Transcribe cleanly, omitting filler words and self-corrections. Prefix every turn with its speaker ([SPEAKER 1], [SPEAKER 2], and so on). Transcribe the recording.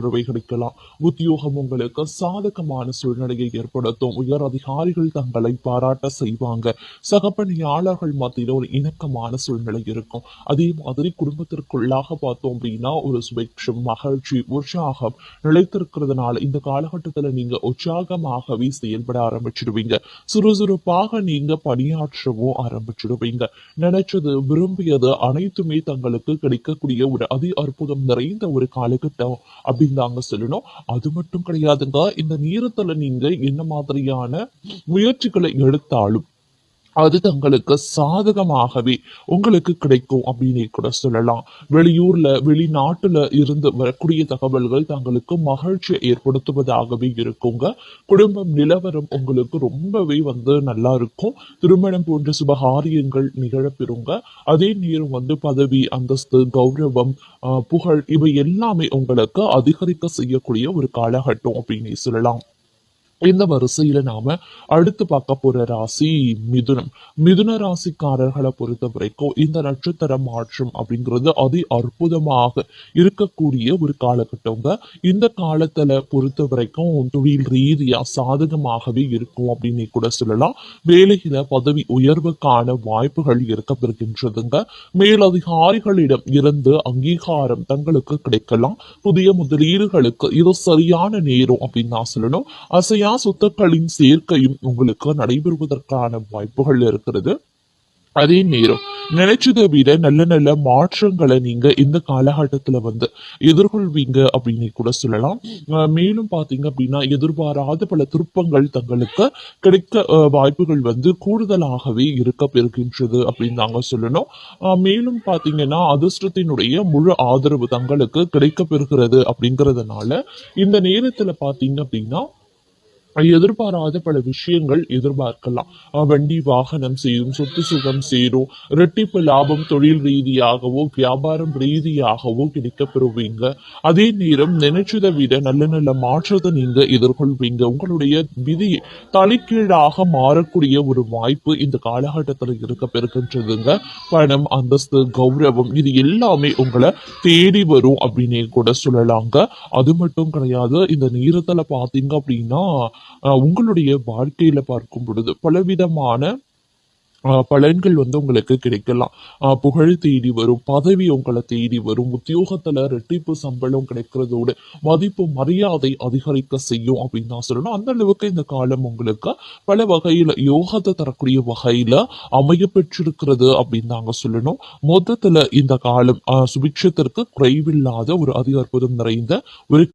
[SPEAKER 1] போன்றவை கிடைக்கலாம். உத்தியோகம் உங்களுக்கு சாதகமான சூழ்நிலையை ஏற்படுத்தும். உயர் அதிகாரிகள் தங்களை பாராட்ட செய்வாங்க. சக பணியாளர்கள் மத்தியில் ஒரு இணக்கமான சூழ்நிலை இருக்கும். அதே மாதிரி குடும்பத்திற்குள்ளாக பார்த்தோம் அப்படின்னா ஒரு சுபேட்சம், மகிழ்ச்சி, உற்சாகம் நிலைத்திருக்கிறதுனால இந்த காலகட்டத்துல நீங்க உற்சாகமாகவே செயல்பட ஆரம்பிச்சிடுவீங்க. சுறுசுறுப்பாக நீங்க பணியாற்றவும் ஆரம்பிச்சிடுவீங்க. நினைச்சது, விரும்பியது அனைத்துமே தங்களுக்கு கிடைக்கக்கூடிய ஒரு அதி அற்புதம் நிறைந்த ஒரு காலகட்டம் அப்படின்னு தாங்க சொல்லணும். அது மட்டும் கிடையாதுங்க. இந்த நேரத்துல நீங்க என்ன மாதிரியான முயற்சிகளை எடுத்தாலும் அது தங்களுக்கு சாதகமாகவே உங்களுக்கு கிடைக்கும் அப்படின்னு கூட சொல்லலாம். வெளியூர்ல, வெளிநாட்டுல இருந்து வரக்கூடிய தகவல்கள் தங்களுக்கு மகிழ்ச்சியை ஏற்படுத்துவதாகவே இருக்குங்க. குடும்பம் நிலவரம் உங்களுக்கு ரொம்பவே நல்லா இருக்கும். திருமணம் போன்ற சுபகாரியங்கள் நிகழப்பெறுங்க. அதே நேரம் பதவி, அந்தஸ்து, கௌரவம், புகழ் இவை எல்லாமே உங்களுக்கு அதிகரிக்க செய்யக்கூடிய ஒரு காலகட்டம் அப்படின்னு சொல்லலாம். இந்த வரிசையில நாம அடுத்து பார்க்க போற ராசி மிதுனம். மிதுன ராசிக்காரர்களை பொறுத்த வரைக்கும் இந்த நட்சத்திர மாற்றம் அப்படிங்கிறது அதி அற்புதமாக இருக்கக்கூடிய ஒரு காலகட்டங்க. இந்த காலத்துல பொறுத்த வரைக்கும் தொழில் ரீதியா சாதகமாகவே இருக்கும் அப்படின்னு கூட சொல்லலாம். வேலையில பதவி உயர்வுக்கான வாய்ப்புகள் இருக்கப்பெறுகின்றதுங்க. மேலதிகாரிகளிடம் இருந்து அங்கீகாரம் தங்களுக்கு கிடைக்கலாம். புதிய முதலீடுகளுக்கு இது சரியான நேரம் அப்படின்னு நான் சொல்லணும். அசையா சொத்துக்களின் சேர்க்கையும் உங்களுக்கு நடைபெறுவதற்கான வாய்ப்புகள் இருக்கிறது. அதே நேரம் நினைச்சதை விட நல்ல நல்ல மாற்றங்களை நீங்க இந்த காலகட்டத்துல எதிர்கொள்வீங்க அப்படின்னு கூட சொல்லலாம். மேலும் பாத்தீங்க அப்படின்னா எதிர்பாராத பல திருப்பங்கள் தங்களுக்கு கிடைக்க வாய்ப்புகள் கூடுதலாகவே இருக்க பெறுகின்றது அப்படின்னு தாங்க சொல்லணும். மேலும் பாத்தீங்கன்னா அதிர்ஷ்டத்தினுடைய முழு ஆதரவு தங்களுக்கு கிடைக்க பெறுகிறது அப்படிங்கறதுனால இந்த நேரத்துல பாத்தீங்க அப்படின்னா எதிர்பாராத பல விஷயங்கள் எதிர்பார்க்கலாம். வண்டி வாகனம் சேரும், சொத்து சுகம் சேரும், இரட்டிப்பு லாபம் தொழில் ரீதியாகவோ வியாபாரம் ரீதியாகவோ கிடைக்க பெறுவீங்க. அதே நேரம் நினைச்சதை விட நல்ல நல்ல மாற்றத்தை நீங்க எதிர்கொள்வீங்க. உங்களுடைய விதியை தலைகீழாக மாறக்கூடிய ஒரு வாய்ப்பு இந்த காலகட்டத்தில் இருக்க பெறுகின்றதுங்க. பணம், அந்தஸ்து, கௌரவம் இது எல்லாமே உங்களை தேடி வரும் அப்படின்னே கூட சொல்லலாங்க. அது மட்டும் கிடையாது. இந்த நேரத்துல பாத்தீங்க அப்படின்னா உங்களுடைய வாழ்க்கையில பார்க்கும் பொழுது பலவிதமான பலன்கள் உங்களுக்கு கிடைக்கலாம். புகழ் தேடி வரும், பதவி உங்களை தேடி வரும், உத்தியோகத்துல ரெட்டிப்பு சம்பளம் கிடைக்கிறதோடு மதிப்பு மரியாதை அதிகரிக்க செய்யும் அப்படின்னு நான் சொல்லணும். அந்த அளவுக்கு இந்த காலம் உங்களுக்கு பல வகையில யோகத்தை தரக்கூடிய வகையில அமைய பெற்றிருக்கிறது அப்படின்னு நாங்க சொல்லணும். மொத்தத்துல இந்த காலம் சுபிட்சத்திற்கு குறைவில்லாத ஒரு அதி அற்புதம் நிறைந்த ஒரு